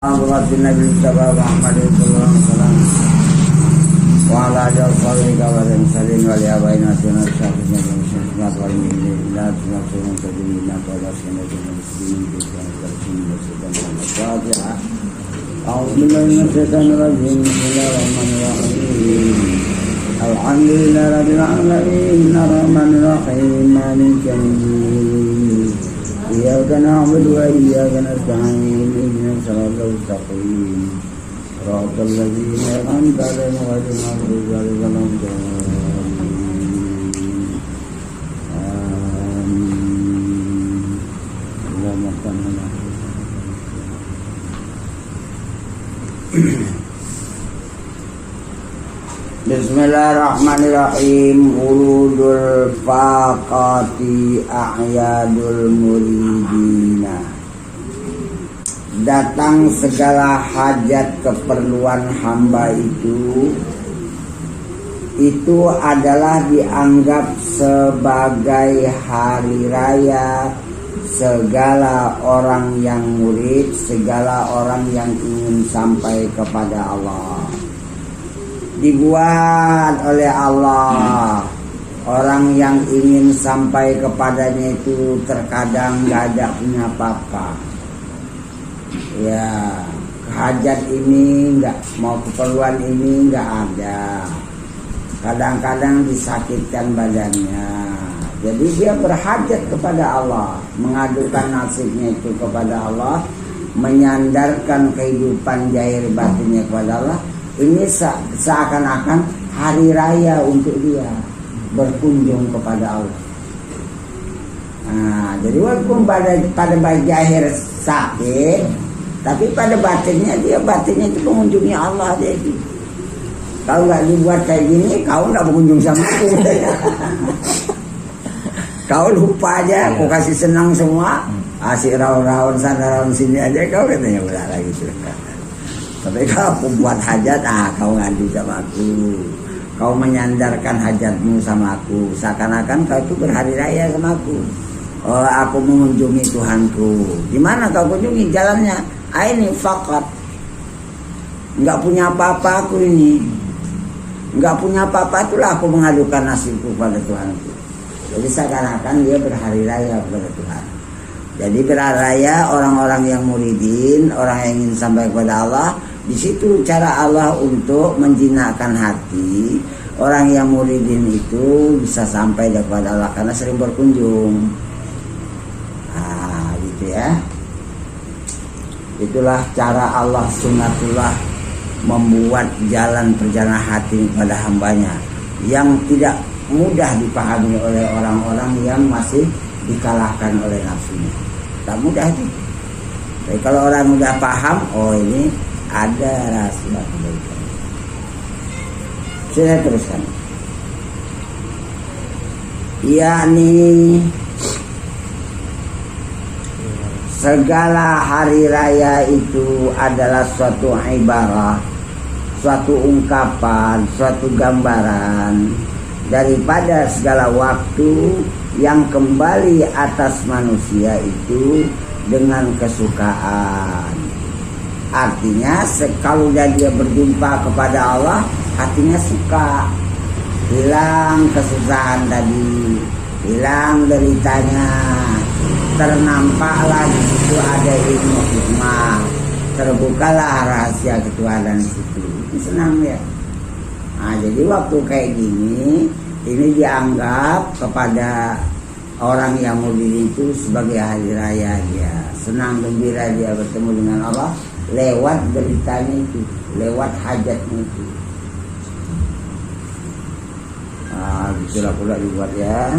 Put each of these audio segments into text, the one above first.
Aburatin Nabi Mustafa Muhammad sallallahu alaihi wasallam wa ala alihi wa sahbihi wa alihi nasional syafisnya dan syafismat wal mi'lat sunatun tadina pada sunatun muslimin dan Al-Fatihah. A'udzubillahi minasyaitonir rajim. Bismillahirrahmanirrahim. Alhamdulillahi rabbil alamin arrahmanir rahim maliki yaumiddin. Iyyaka na'budu wa iyyaka nasta'in ihdinas siratal mustaqim siratal ladzina an'amta 'alaihim ghairil maghdubi 'alaihim waladdallin. Allahumma salli Bismillahirrahmanirrahim. Urudul faqati a'yadul muridina. Datang segala hajat keperluan hamba itu adalah dianggap sebagai hari raya segala orang yang murid, segala orang yang ingin sampai kepada Allah. Dibuat oleh Allah. Orang yang ingin sampai kepadanya itu terkadang gak ada punya apa-apa. Ya, hajat ini gak, mau keperluan ini gak ada. Kadang-kadang disakitkan badannya. Jadi dia berhajat kepada Allah, mengadukan nasibnya itu kepada Allah, menyandarkan kehidupan zahir batinnya kepada Allah. Ini seakan-akan hari raya untuk dia berkunjung kepada Allah. Nah, jadi walaupun pada zahir sakit, tapi pada batinnya itu mengunjungi Allah. Jadi kalau nggak dibuat kayak gini, kau nggak berkunjung sama aku. Kau lupa aja, kau kasih senang semua, asik raun-raun sana raun sini aja, kau katanya udah gitu. Tapi kalau aku buat hajat, kau ngadu sama aku. Kau menyandarkan hajatmu sama aku. Seakan-akan kau itu berhari raya sama aku. Oh, aku mengunjungi Tuhanku. Gimana kau kunjungi jalannya? Ini fakat. Enggak punya apa-apa aku ini. Enggak punya apa-apa, itulah aku mengadukan nasibku pada Tuhanku. Jadi seakan-akan dia berhari raya kepada Tuhan. Jadi berhari raya orang-orang yang muridin, orang yang ingin sampai kepada Allah. Di situ cara Allah untuk menjinakkan hati orang yang muridin itu bisa sampai kepada Allah karena sering berkunjung. Gitu ya. Itulah cara Allah sunnatullah membuat jalan perjalanan hati pada hambanya yang tidak mudah dipahami oleh orang-orang yang masih dikalahkan oleh nafsunya. Tak mudah itu. Tapi kalau orang udah paham, oh ini ada rahasia kebaikan. Saya teruskan. Yakni segala hari raya itu adalah suatu ibarat, suatu ungkapan, suatu gambaran daripada segala waktu yang kembali atas manusia itu dengan kesukaan. Artinya kalau dia berjumpa kepada Allah, hatinya suka. Hilang kesusahan tadi, hilang deritanya, ternampaklah di situ ada ilmu hikmah, terbukalah rahasia ketuhanan di situ. Ini senang ya. Nah, jadi waktu kayak gini, ini dianggap kepada orang yang murid itu sebagai hari raya dia. Senang gembira dia bertemu dengan Allah lewat beritanya itu, lewat hajatnya itu. Gitulah pula dibuat ya.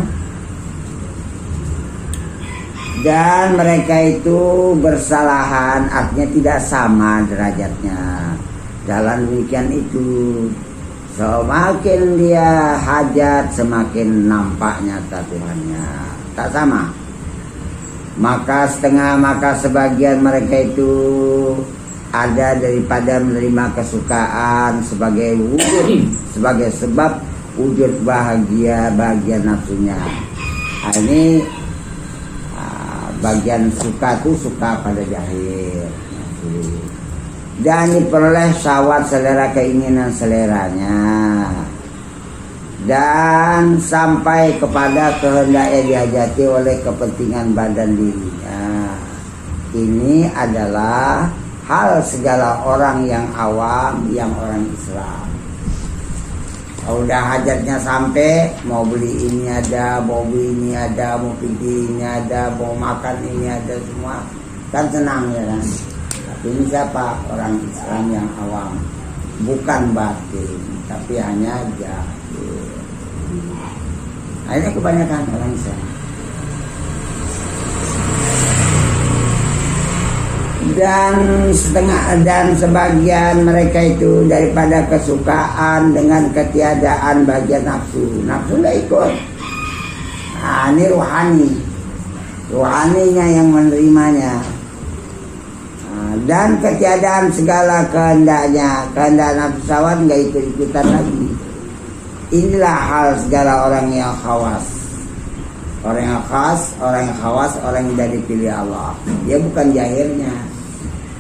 Dan mereka itu bersalahan, artinya tidak sama derajatnya. Jalan demikian itu. Semakin dia hajat, semakin nampak nyata Tuhannya. Tak sama. Maka sebagian mereka itu ada daripada menerima kesukaan sebagai wujud, sebagai sebab wujud bahagia nafsunya. Ini bagian suka tuh suka pada zahir. dan diperoleh syahwat selera keinginan seleranya, dan sampai kepada kehendak yang dihajati oleh kepentingan badan dirinya. Ini adalah hal segala orang yang awam, yang orang Islam. Kalau udah hajatnya sampai, mau beli ini ada, mau beli ini ada, mau pergi ini ada, mau makan ini ada, semua kan senang ya kan. Tapi ini siapa? Orang Islam yang awam, bukan batin, tapi hanya jahil. Akhirnya kebanyakan orang Islam. Dan sebagian mereka itu daripada kesukaan dengan ketiadaan bagian nafsu. Nafsu nggak ikut. Nah, ini ruhaninya yang menerimanya. Nah, dan ketiadaan segala kehendaknya, kehendak nafsu syahwat nggak ikut-ikutan lagi. Inilah hal segala orang yang khawas. Orang yang khas, orang yang khawas, orang yang dari pilih Allah. Dia bukan jahilnya,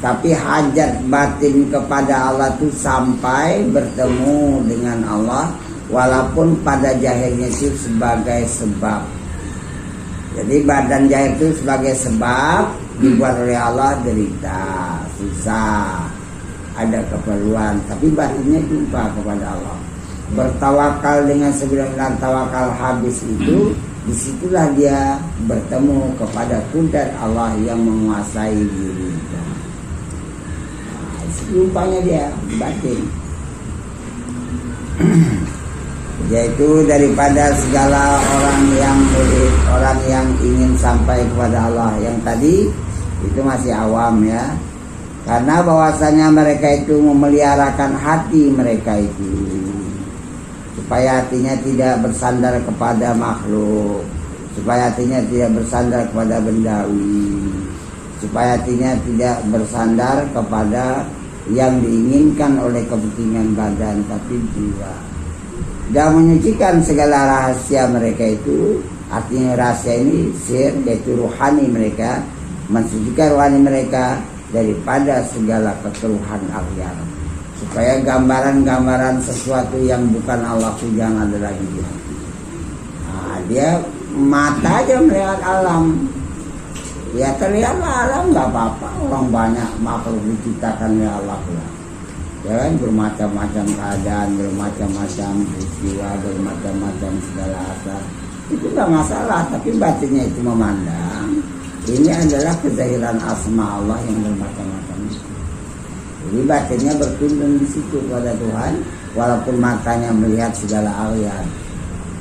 tapi hajat batin kepada Allah itu sampai bertemu dengan Allah, walaupun pada jahilnya itu sebagai sebab. Jadi badan jahil itu sebagai sebab, dibuat oleh Allah derita, susah, ada keperluan, tapi batinnya jumpa kepada Allah. Bertawakal dengan sebenar-benar tawakal habis itu, disitulah dia bertemu kepada kudrat Allah yang menguasai dirinya. Lumpanya dia batin. Yaitu daripada segala orang yang murid, orang yang ingin sampai kepada Allah. Yang tadi itu masih awam ya. Karena bahwasanya mereka itu memeliharakan hati mereka itu, supaya hatinya tidak bersandar kepada makhluk, supaya hatinya tidak bersandar kepada bendawi, supaya hatinya tidak bersandar kepada yang diinginkan oleh kepentingan badan, tapi jiwa. Dan menyucikan segala rahasia mereka itu. Artinya rahasia ini sir, yaitu ruhani mereka, mensucikan ruhani mereka daripada segala kekeluhan akhir, supaya gambaran-gambaran sesuatu yang bukan Allah itu jangan ada lagi di hati. Nah, dia mata aja melihat alam, ya terlihatlah alam, nggak apa-apa. Orang banyak makhluk diciptakan oleh Allah lah, ya kan, bermacam-macam keadaan, bermacam-macam peristiwa, bermacam-macam segala asal, itu nggak masalah. Tapi batinnya itu memandang ini adalah kezahiran asma Allah yang bermacam-macam. Jadi batinnya berkunjung di situ kepada Tuhan, walaupun matanya melihat segala ayat,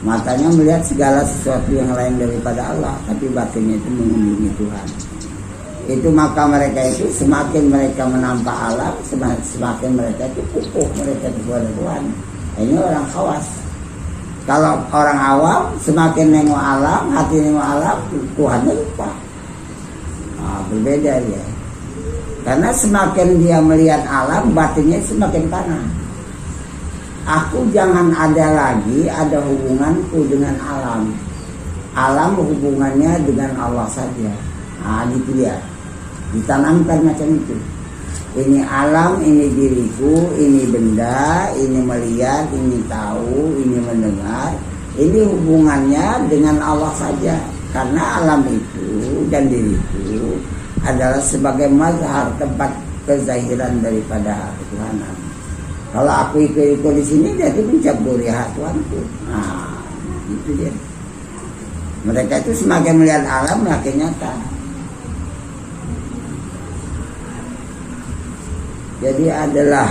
matanya melihat segala sesuatu yang lain daripada Allah, tapi batinnya itu mengunjungi Tuhan. Itu maka mereka itu semakin mereka menampak alam, semakin mereka itu kukuh mereka kepada Tuhan. Ini orang khawas. Kalau orang awam semakin nengok alam, hati nengok alam, Tuhannya lupa. Nah, berbeda dia. Karena semakin dia melihat alam, batinnya semakin tanah. Aku jangan ada lagi ada hubunganku dengan alam. Alam hubungannya dengan Allah saja. Nah, gitu dia. Ditanamkan macam itu. Ini alam, ini diriku, ini benda, ini melihat, ini tahu, ini mendengar. Ini hubungannya dengan Allah saja. Karena alam itu dan diriku adalah sebagai mazhar, tempat kezahiran daripada ketuhanan. Kalau aku ikut-ikut di sini, dia itu mencaburi hak Tuhanku. Nah, itu dia. Mereka itu semakin melihat alam, makin nyata. Jadi adalah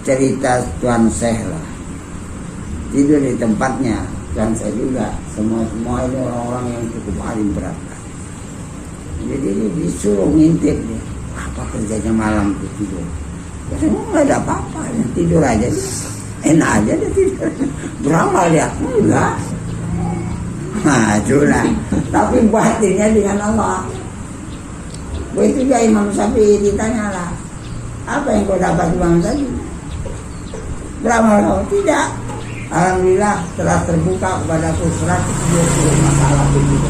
cerita Tuan Syekh lah. Tidur di tempatnya Tuan Syekh juga. Semua ini orang-orang yang cukup alim berat. Jadi disuruh ngintip nih, apa kerjanya malam itu tidur. Ya nggak ada apa-apa, tidur aja, enak aja dia tidur. Beramal dia, enggak. Nah itulah. Tapi batinnya dengan Allah. Begitu juga Imam Syafi'i ditanya lah, apa yang kau dapat Imam tadi? Beramal kau? Tidak. Alhamdulillah telah terbuka kepadaku 120 masalah begitu.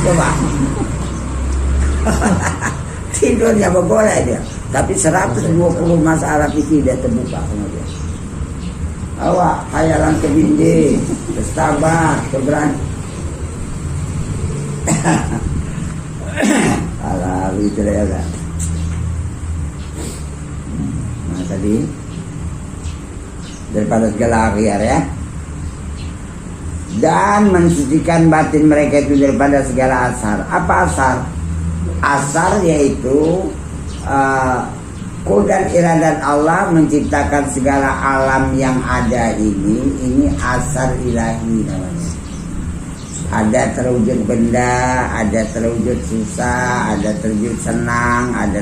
Coba. Tidurnya bergolek dia. Tapi 120 masalah itu tidak terbuka sama dia. Awak khayalan ke bindi, bersabar, keberani. Alah, itu ya kan. Nah tadi daripada segala akhir ya. Dan mensucikan batin mereka itu daripada segala asar. Apa asar? Asar yaitu dan iradat Allah menciptakan segala alam yang ada ini asar ilahi namanya. Ada terwujud benda, ada terwujud susah, ada terwujud senang, ada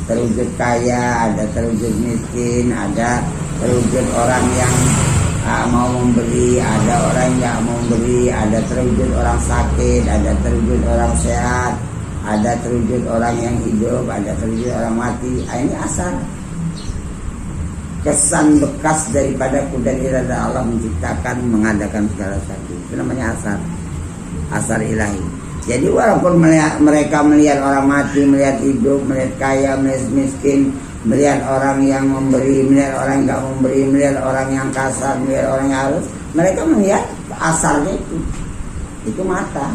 terwujud kaya, ada terwujud miskin, ada terwujud orang yang mau memberi, ada orang yang mau memberi, ada terwujud orang sakit, ada terwujud orang sehat, ada terwujud orang yang hidup, ada terwujud orang mati. Ini asar, kesan bekas daripada kudan iradah Allah menciptakan, mengadakan segala sesuatu. Itu namanya asar, asar ilahi. Jadi walaupun mereka melihat orang mati, melihat hidup, melihat kaya, melihat miskin, melihat orang yang memberi, melihat orang yang nggak memberi, melihat orang yang kasar, melihat orang yang halus, mereka melihat asarnya itu mata.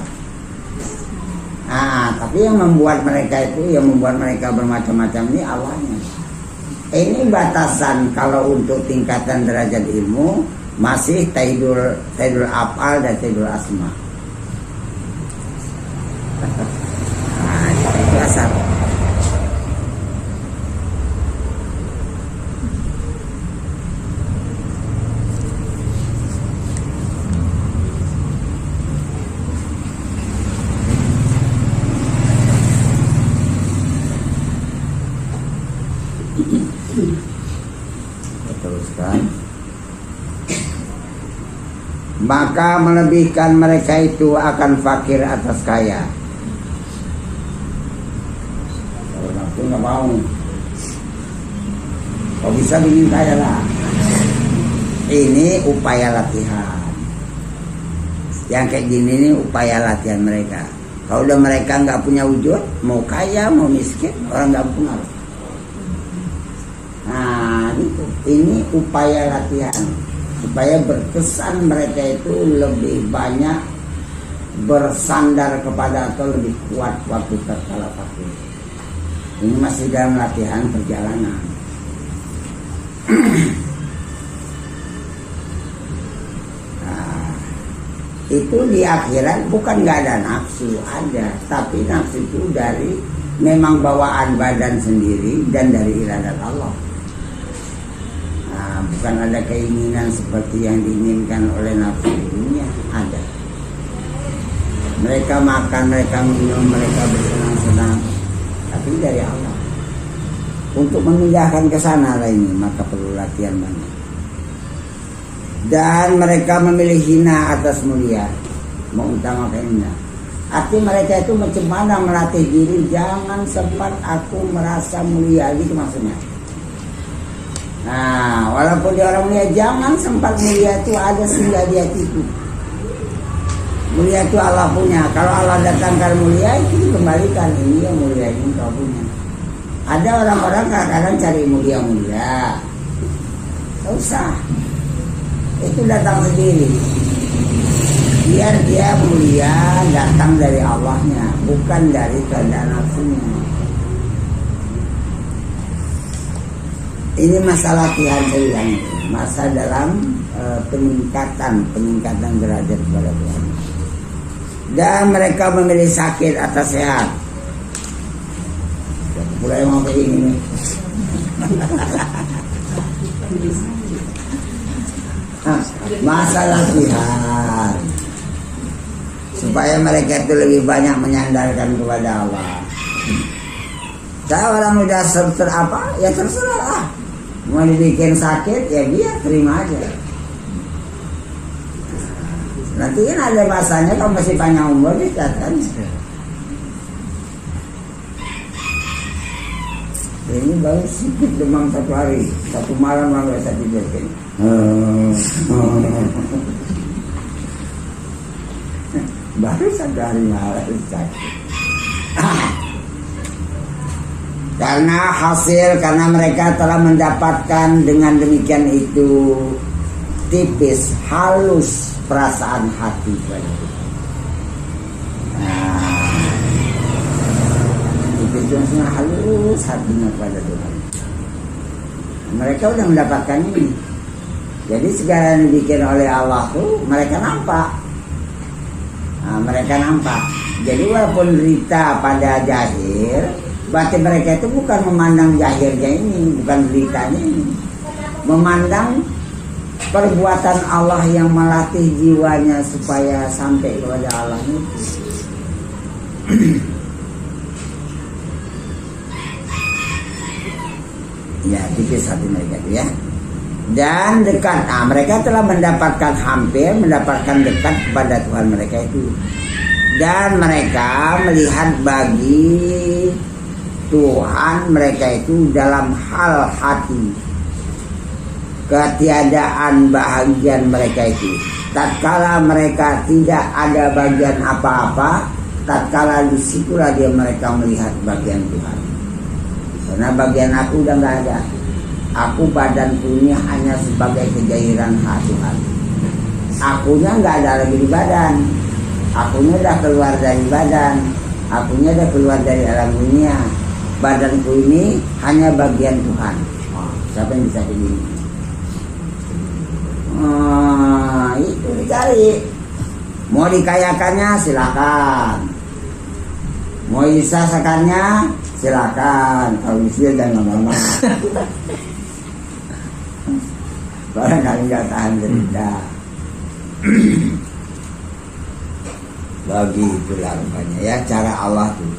Nah, tapi yang membuat mereka itu, yang membuat mereka bermacam-macam ini Allahnya. Ini batasan kalau untuk tingkatan derajat ilmu masih taidul af'al dan taidul asma. Nah, itu asar. Teruskan. Maka melebihkan mereka itu akan fakir atas kaya. Kalau aku nggak mau, kau bisa bikin kaya lah. Ini upaya latihan. Yang kayak gini ini upaya latihan mereka. Kalau udah mereka nggak punya wujud, mau kaya mau miskin, orang nggak pengaruh. Nah, ini upaya latihan supaya berkesan mereka itu lebih banyak bersandar kepada atau lebih kuat waktu terkala fakir. Ini masih dalam latihan perjalanan. Nah, itu di akhirat bukan nggak ada nafsu, ada, tapi nafsu itu dari memang bawaan badan sendiri dan dari iradat Allah. Bukan ada keinginan seperti yang diinginkan oleh nafsu dunia, ada. Mereka makan, mereka minum, mereka bersenang-senang, tapi dari Allah. Untuk memindahkan ke sana lah ini, maka perlu latihan banyak. Dan mereka memilih hina atas mulia, mengutamakan hina. Arti mereka itu macam mana melatih diri, jangan sempat aku merasa mulia, gitu maksudnya. Nah, walaupun dia orang mulia, jangan sempat mulia itu ada singgah di hati itu. Mulia itu Allah punya. Kalau Allah datangkan mulia, itu dikembalikan. Ini yang mulia ini kau punya. Ada orang-orang kadang-kadang cari mulia-mulia. Tak usah. Itu datang sendiri. Biar dia mulia datang dari Allahnya, bukan dari kehendak nafsunya. Ini masalah latihan saya bilang, masa dalam peningkatan derajat kepada Tuhan. Dan mereka memilih sakit atas sehat. Mulai mau kayak ini. Masa latihan supaya mereka itu lebih banyak menyandarkan kepada Allah. Saya orang udah apa ya terserah lah. Mau dibikin sakit ya biar terima aja. Nanti kan ada masanya kalau masih panjang umur kan. Ini baru sedikit demam 1 hari, 1 malam nggak bisa tidur kan. Baru 1 hari malam sakit. karena mereka telah mendapatkan dengan demikian itu tipis, halus perasaan hati mereka. Tipis itu maksudnya halus hatinya kepada Tuhan. Mereka sudah mendapatkan ini. Jadi segala yang dibikin oleh Allah tuh mereka nampak. Mereka nampak. Jadi walaupun derita pada zahir, berarti mereka itu bukan memandang zahirnya ini, bukan deritanya ini, memandang perbuatan Allah yang melatih jiwanya supaya sampai kepada Allah itu. Ya, tipis hati mereka itu ya. Dan dekat, mereka telah mendapatkan hampir mendapatkan dekat kepada Tuhan mereka itu. Dan mereka melihat bagi Tuhan mereka itu dalam hal hati, ketiadaan bahagian mereka itu. Tatkala mereka tidak ada bagian apa-apa, tatkala disitulah dia mereka melihat bagian Tuhan. Karena bagian aku udah nggak ada. Aku badanku ini hanya sebagai kejairan hak Tuhan. Akunya nggak ada lagi di badan. Akunya udah keluar dari badan. Akunya udah keluar dari alam dunia. Badanku ini hanya bagian Tuhan. Siapa yang bisa begini? Itu dicari. Mau dikayakannya silakan. Mau disasakannya silakan. Kalau bisa jangan lama-lama. Barangkali nggak tahan derita. Bagi itulah rupanya ya cara Allah tuh.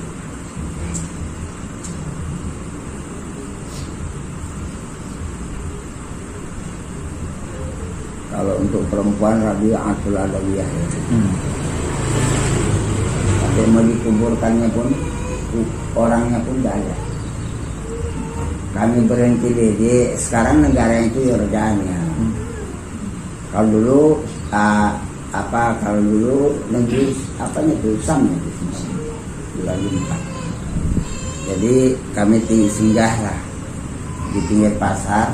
Kalau untuk perempuan Rabi'atul Adawiyah ya. Tapi mau dikuburkannya pun orangnya pun tidak ada. Kami berhenti di sekarang negara itu Yordania. Kalau dulu kalau dulu negeri apanya itu Sam itu bulan 4. Jadi kami singgah lah di pinggir pasar,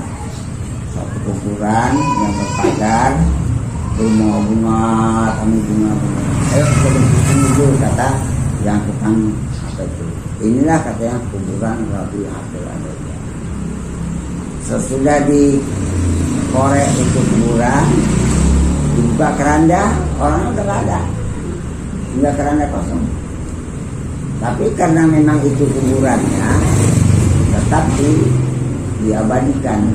satu kuburan yang berpagar, bunga-bunga, kami bunga-bunga. Ayo kita bersihkan dulu kata yang tukang apa itu. Inilah katanya kuburan Rabi'atul Adawiyah. Sesudah dikorek itu kuburan, dibuka keranda, orangnya udah gak ada, tinggal keranda kosong. Tapi karena memang itu kuburannya tetap diabadikan,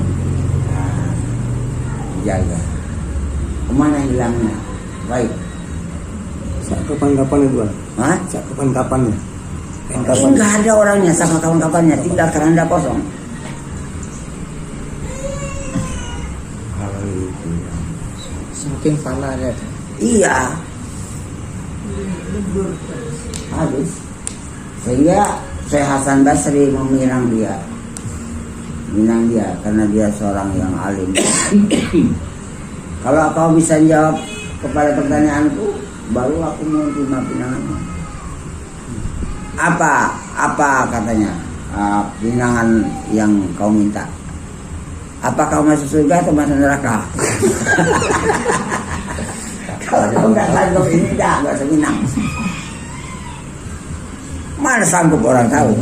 dijaga. Kemana hilangnya? Baik. Saat kapan-kapan itu, Bang? Hah? Saat kapan-kapannya? Enggak ada orangnya sama kawan-kawannya, tinggal keranda kosong. Saking fananya. Iya. Habis. Sehingga Syekh Hasan Basri meminang dia. Minang dia karena dia seorang yang alim. Kalau kau bisa jawab kepada pertanyaanku, baru aku mau terima pinanganmu. Apa katanya? Pinangan yang kau minta. Apa kau masuk surga atau masuk neraka? Kalau kau nggak sanggup ini nggak usah minang. Mana sanggup orang tahu?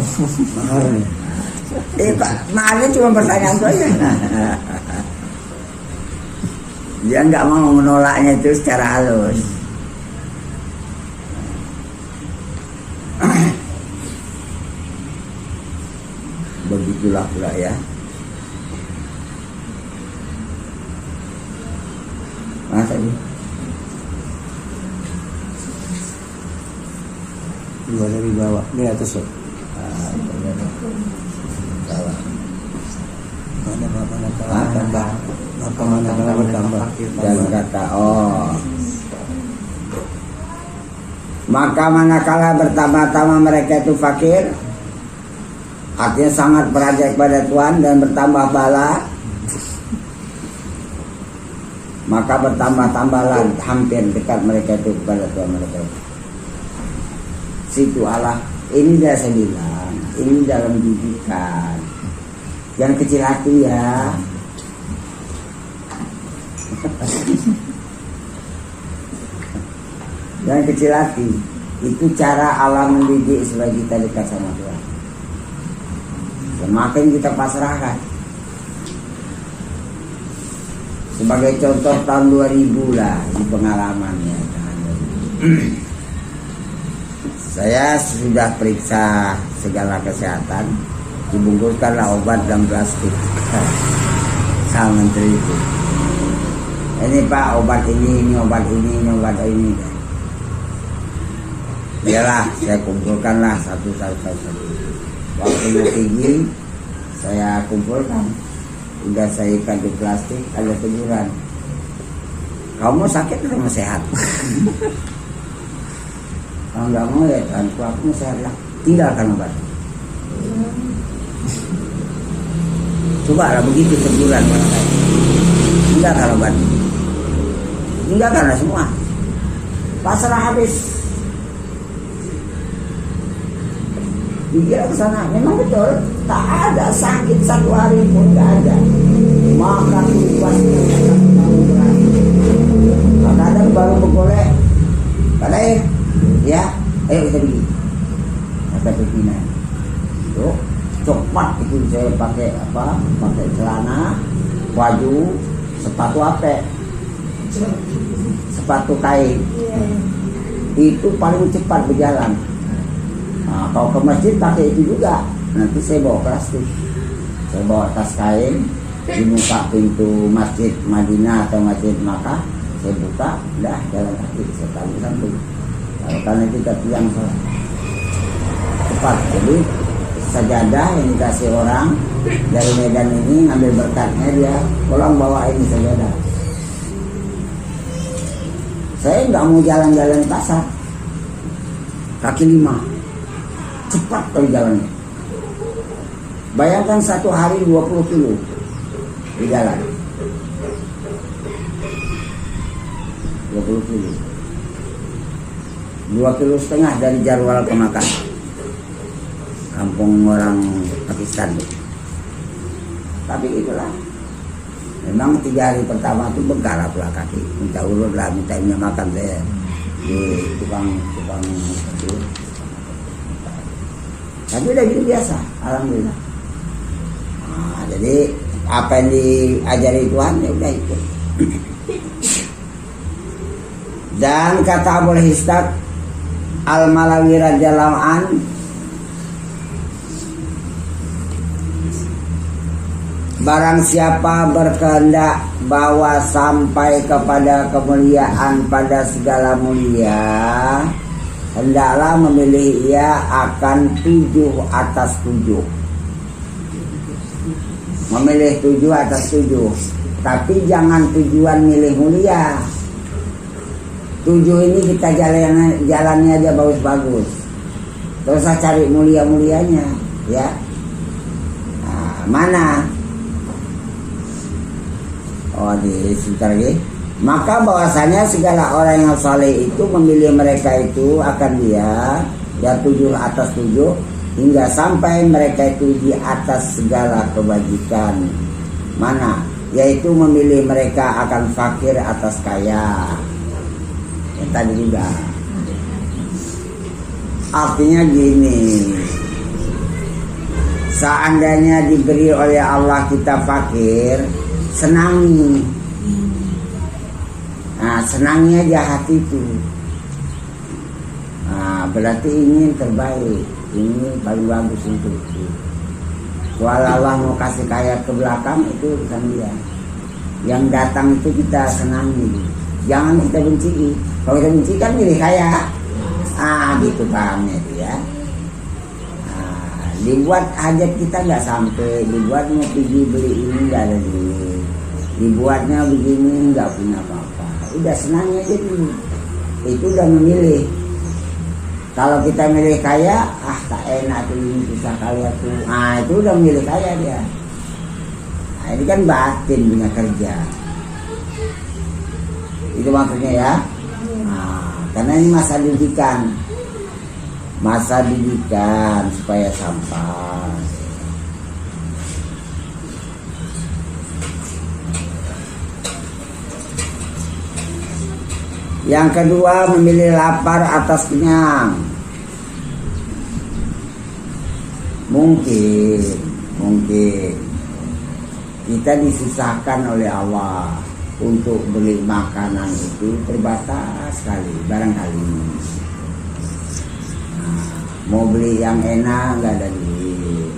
Pak, mahalnya cuma pertanyaan itu aja. Dia nggak mau menolaknya itu secara halus. Begitulah pula ya. Masa ini? Dua dari bawah, ini atas ya. Bawah. Mana tambah, apa mana bertambah. Dan kata maka manakala bertambah-tambah mereka itu fakir, artinya sangat beraja kepada Tuhan dan bertambah bala, maka bertambah-tambahlah hampir dekat mereka itu kepada Tuhan mereka. Situ Allah, ini dia saya bilang, ini dalam didikan. Jangan kecil hati ya. Jangan kecil hati. Itu cara Allah mendidik supaya kita dekat sama Tuhan. Semakin kita pasrahkan. Sebagai contoh tahun 2000 lah di pengalamannya. Saya sudah periksa segala kesehatan, dibungkuskanlah obat dalam plastik sama menteri itu. Ini Pak, obat ini obat ini, ini obat ini. Iyalah, saya kumpulkanlah satu. Waktu tinggi saya kumpulkan, udah saya ikat di plastik, ada teguran. Kamu sakit atau mau sehat? Kalau nggak mau ya kan, aku sehat lah. Tinggalkan obat. Coba lah begitu teguran. Tinggalkan obat. Tinggalkanlah semua. Pasrah habis. Dia ke sana, memang betul tak ada sakit satu hari pun nggak ada. Maka tugasnya kadang-kadang baru bergolek, kadang ya, ayo kita pergi. Kata Pepina, tuh cepat itu saya pakai apa? Pakai celana, baju, sepatu apa? Sepatu kain. Itu paling cepat berjalan. Nah, kalau ke masjid pakai itu juga. Nanti saya bawa plastik. Saya bawa tas kain, dibuka pintu masjid Madinah atau masjid Makkah, saya buka, udah jalan kaki, saya taruh samping. Karena kita tiang cepat. Jadi sajadah yang dikasih orang dari Medan ini ngambil berkatnya, dia tolong bawa ini sajadah. Saya nggak mau jalan-jalan pasar, kaki 5. Cepat kali jalannya. Bayangkan satu hari 20 kilo di jalan. 20 kilo. 2,5 kilo dari Jarwal ke Makkah. Kampung orang Pakistan. Tapi itulah. Memang 3 hari pertama itu bergarap lah kaki. Minta urut lah, minta makan saya di tukang itu. Tapi udah gitu biasa, alhamdulillah. Nah, jadi apa yang diajari Tuhan ya udah ikut. Dan kata Abu Histaq Al-Malawi radhiyallahu an, barang siapa berkehendak bahwa sampai kepada kemuliaan pada segala mulia, hendaklah memilih ia akan 7 atas 7. Memilih 7 atas 7. Tapi jangan tujuan milih mulia. 7 ini kita jalannya aja bagus-bagus. Terus saya cari mulia-mulianya, ya. Nah, mana? Oh, di sebentar lagi. Maka bahwasanya segala orang yang saleh itu memilih mereka itu akan dia 7 atas 7 hingga sampai mereka itu di atas segala kebajikan. Mana? Yaitu memilih mereka akan fakir atas kaya. Yang tadi juga. Artinya gini, seandainya diberi oleh Allah kita fakir, senangi. Nah, senangnya aja hati itu. Nah, berarti ingin terbaik, ini paling bagus untuk itu. Soal Allah mau kasih kaya ke belakang itu bukan dia. Yang datang itu kita senangi, jangan kita benci. Kalau kita benci kan milih kaya. Gitu pahamnya itu ya. Nah, dibuat hajat kita nggak sampai, dibuat mau pergi beli ini nggak ada duit, dibuatnya begini nggak punya apa-apa. Udah senangnya aja dulu. Itu udah memilih. Kalau kita milih kaya, tak enak tuh ini susah kaya tuh. Itu udah milih kaya dia. Nah, ini kan batin punya kerja. Itu maksudnya ya. Nah, karena ini masa didikan. masa didikan supaya sampai. Yang kedua, memilih lapar atas kenyang. Mungkin kita disusahkan oleh Allah untuk beli makanan itu terbatas sekali barangkali. Mau beli yang enak nggak ada duit,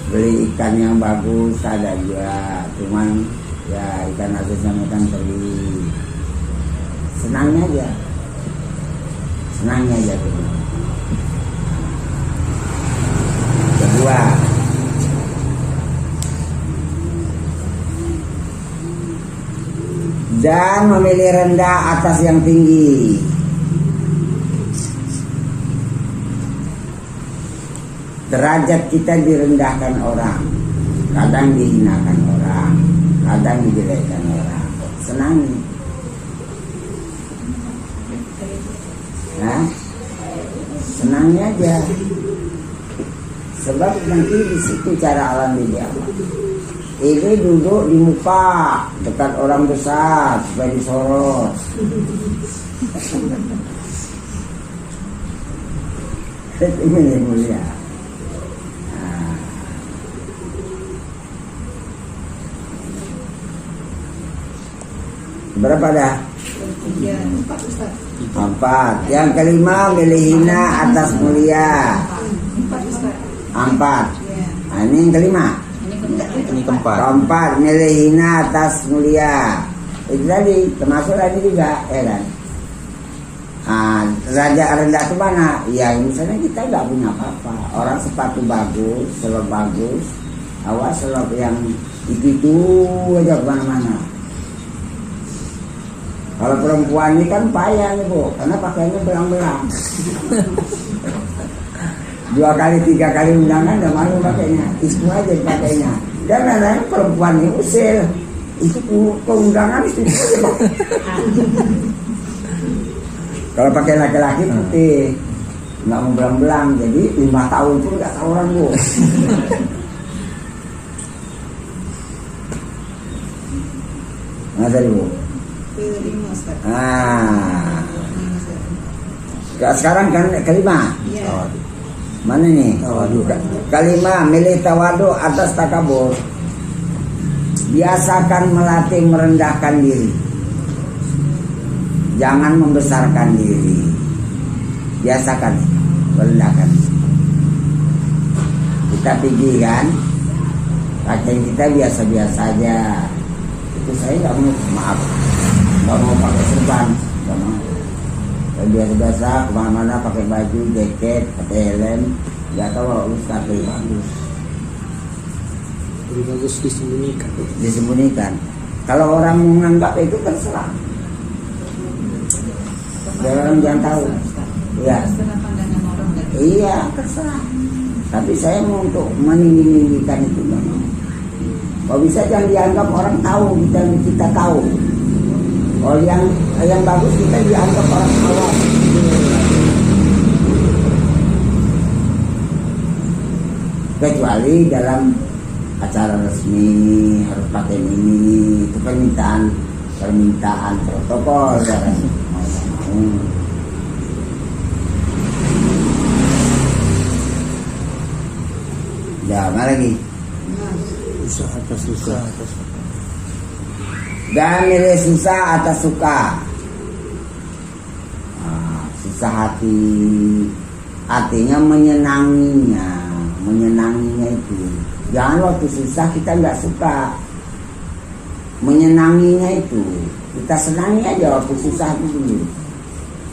beli ikan yang bagus ada juga, cuman ya ikan asin ikan teri. Senangnya aja kedua, dan memilih rendah atas yang tinggi. Derajat kita direndahkan orang, kadang dihinakan orang, kadang dijelekkan orang. Senangnya. Senangnya aja, sebab nanti di situ cara alam dia. Ini duduk di muka dekat orang besar supaya disorot. Ini mulia. Berapa dah? 4 Ustaz. 4. Yang kelima, milih hina atas mulia. 4 Ustaz. 4. Ya. Nah, ini yang kelima. Ini keempat. Keempat, milih hina atas mulia. Itu tadi termasuk tadi juga, ya kan? Raja rendah ke mana? Ya misalnya kita nggak punya apa-apa. Orang sepatu bagus, selop bagus, awas selop yang itu aja kemana-mana. Kalau perempuan ini kan payah nih Bu, karena pakaiannya belang-belang. 2 kali 3 kali undangan udah malu pakainya, itu aja pakainya. Dan kadang perempuan ini usil, itu keundangan itu aja Pak. Kalau pakai laki-laki putih, nggak mau belang-belang, jadi 5 tahun pun nggak tahu orang Bu. Nggak tahu Bu. Kelima Ustaz. Sekarang kan kelima. Iya. Mana nih? Kelima, milih tawadu atas takabur. Biasakan melatih merendahkan diri. Jangan membesarkan diri. Biasakan merendahkan. Kita pergi kan, pakaian kita biasa-biasa aja. Itu saya nggak mau, maaf, nggak mau pakai serban, nggak mau. Biasa-biasa kemana-mana pakai baju, jaket, pakai helm. Nggak tahu Ustaz lebih bagus. Lebih bagus disembunyikan. Disembunyikan. Kalau orang menganggap itu terserah. Biar orang jangan tahu. Iya. Iya, terserah. Tapi saya mau untuk meninggikan itu memang. Kalau bisa jangan dianggap orang tahu, kita tahu. Kalau yang bagus kita dianggap orang awam. Kecuali dalam acara resmi harus pakai ini, itu permintaan protokol kan. Ya, mana lagi? Susah atas susah. Dan milih susah atas suka. Susah hati, artinya menyenanginya itu. Jangan waktu susah kita nggak suka. Menyenanginya itu, kita senangi aja waktu susah itu dulu.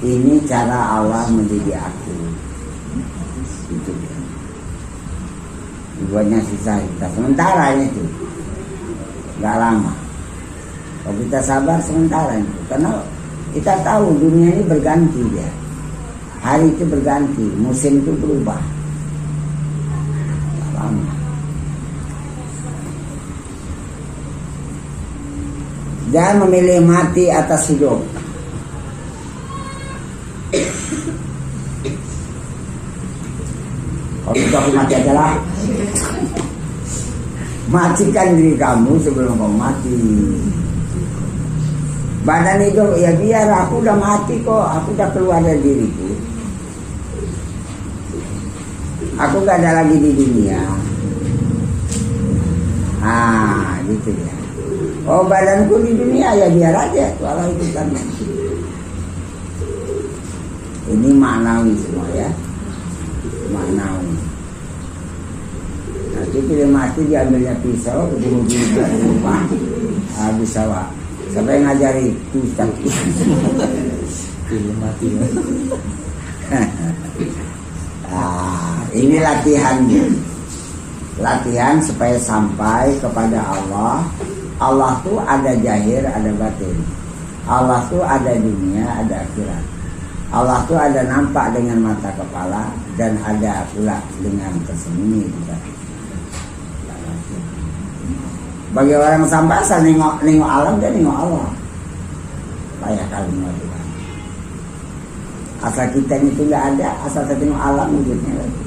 Ini cara Allah mendidik aku. Itu dia. Dibuatnya susah kita, sementara itu, nggak lama. Kalau kita sabar sementara itu, karena kita tahu dunia ini berganti ya. Hari itu berganti, musim itu berubah. Nggak lama. Dan memilih mati atas hidup. Waktu aku mati aja lah. Matikan diri kamu sebelum kamu mati. Badan itu ya biar aku udah mati kok, aku udah keluar dari diriku. Aku gak ada lagi di dunia. Gitu ya. Oh badanku di dunia ya biar aja, walau itu kan. Ini maknawi semua ya, maknawi. Nanti bila mati diambilnya pisau, bunuh-bunuh di rumah, bisa wak. Siapa yang ngajari itu Ustaz? Pilih mati. Ini latihannya. Latihan supaya sampai kepada Allah. Allah tuh ada zahir, ada batin. Allah tuh ada dunia, ada akhirat. Allah tuh ada nampak dengan mata kepala dan ada pula dengan tersembunyi. Bagi orang sampai asal nengok alam dan nengok Allah. Layak kali nengok Tuhan. Asal kita itu nggak ada, asal kita tengok alam wujudnya lagi.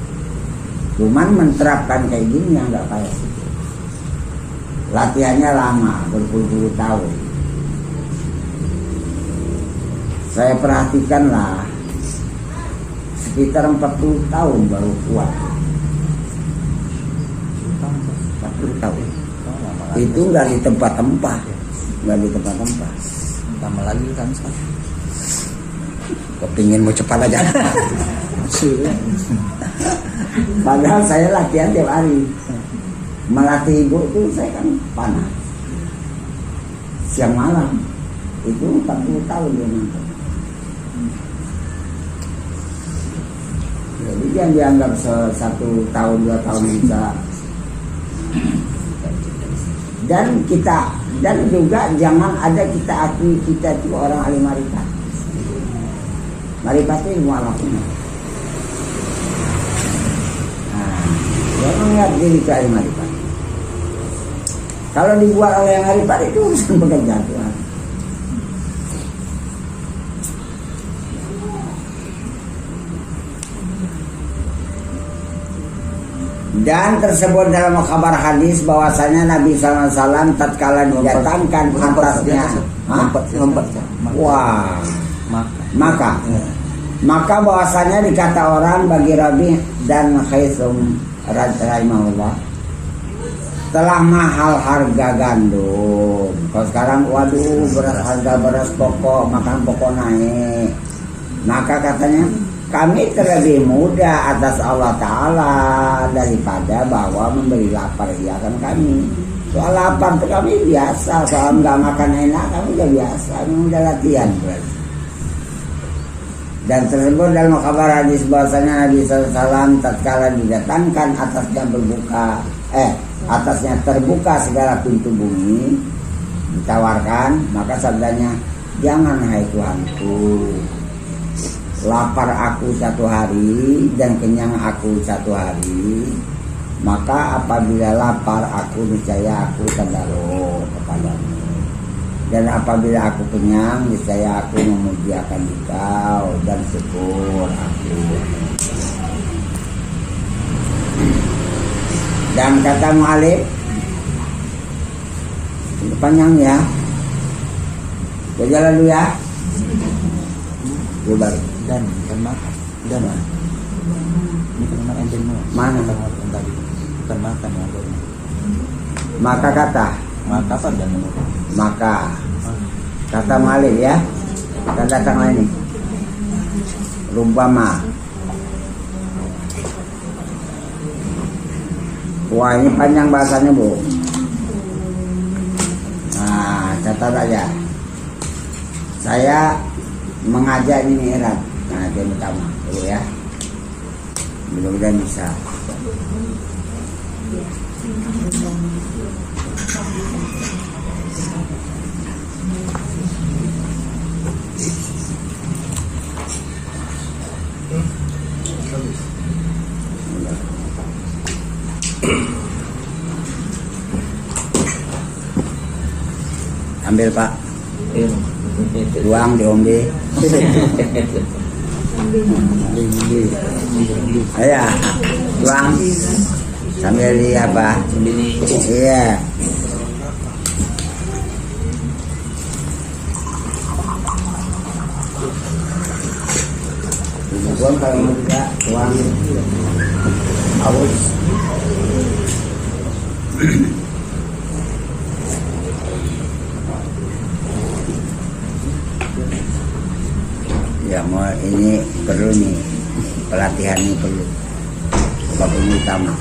Cuman menerapkan kayak gini yang nggak payah sih. Latihannya lama, berpuluh-puluh tahun. Saya perhatikan lah, sekitar 40 tahun baru kuat. 40 tahun. Itu nggak di tempat-tempat, nggak di tempat-tempat. Tambah lagi kan sekarang. Kepingin mau cepat aja. Padahal saya latihan tiap hari. Melatih ibu itu saya kan panas. Siang malam. Itu 40 tahun dia nonton. Jadi yang dianggap 1 tahun 2 tahun bisa. Dan juga jangan ada kita akui kita itu orang ahli marifat. Marifat itu ilmu alam. Jangan lihat diri ke ahli marifat. Kalau dibuat oleh yang marifat itu urusan pekerjaan Tuhan. Dan tersebut dalam kabar hadis bahwasanya Nabi SAW tatkala didatangkan atasnya maka bahwasanya dikata orang bagi Rabi dan Khaisum rahimahullah telah mahal harga gandum. Kalau sekarang waduh harga beras pokok, makan pokok naik. Maka katanya kami terlebih mudah atas Allah Ta'ala daripada bahwa memberi lapar iakan kami. Soal lapar itu kami biasa, soal nggak makan enak kami udah biasa, kami udah latihan berarti. Dan tersebut dalam kabar hadis bahwasanya Nabi SAW tatkala didatangkan atasnya terbuka segala pintu bumi, ditawarkan, maka sabdanya, jangan hai Tuhanku, lapar aku 1 hari dan kenyang aku 1 hari, maka apabila lapar aku niscaya aku tadarus kepadamu, dan apabila aku kenyang niscaya aku memujiakan Engkau dan syukur aku. Dan kata mu'alif panjang ya, berjalan dulu ya, coba. Dan makan ini kan makan jenuh mana yang tadi bukan makan ya maka kata apa dan maka kata Malik ya, akan datang ini rumpama. Wah ini panjang bahasanya Bu. Nah catat aja, saya mengajak ini mi'raj. Nah itu yang pertama dulu ya, mudah-mudahan bisa. Ambil Pak, tuang diombe. Ya tuang sambil di apa? Iya. Bukan kalau mau tidak tuang halus. Ya mau ini perlu nih pelatihan ini perlu. Babak utama.